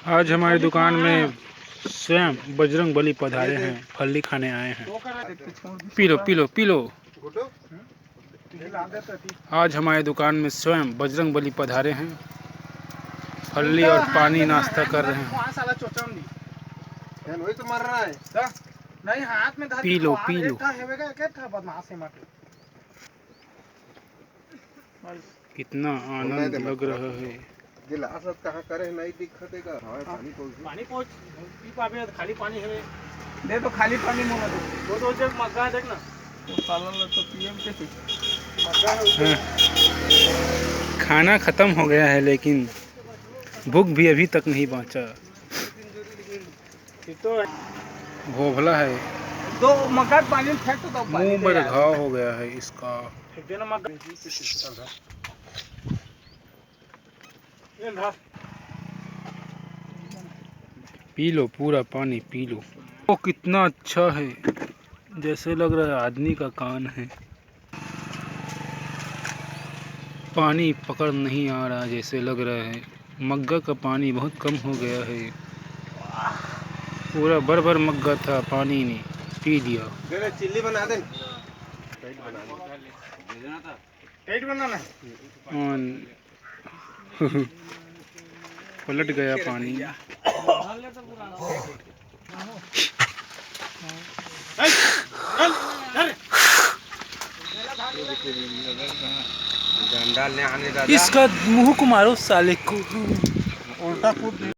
आज हमारी दुकान में स्वयं बजरंग बली पधारे हैं, फल्ली खाने आए हैं। P low P low P low. आज हमारी दुकान में स्वयं बजरंग बली पधारे हैं, फल्ली और पानी नाश्ता कर रहे हैं। P low P low. कितना आनंद लग रहा है। गिलासत कहाँ करे नहीं दिखतेगा। पानी पहुंच पी पावे खाली पानी है दे तो खाली पानी मोला दो जग मग्गा देख ना तो सालन तो पीएम कैसे मग्गा है। खाना खत्म हो गया है लेकिन भूख भी अभी तक नहीं पहुंचा। तो भोभला है, दो मग्गा पानी फेंक तो मुंह में घाव हो गया है इसका। फेंक देना मग्गा पी लो पूरा पानी पी लो। वो कितना अच्छा है, जैसे लग रहा है आदमी का कान है। पानी पकड़ नहीं आ रहा जैसे लग रहा है। मग्गा का पानी बहुत कम हो गया है। पूरा भर मग्गा था, पानी ने पी लिया। चिल्ली बना दे। टाइट बनाना पलट गया पानी। इसका मुंह को मारो साले को। उल्टा कूद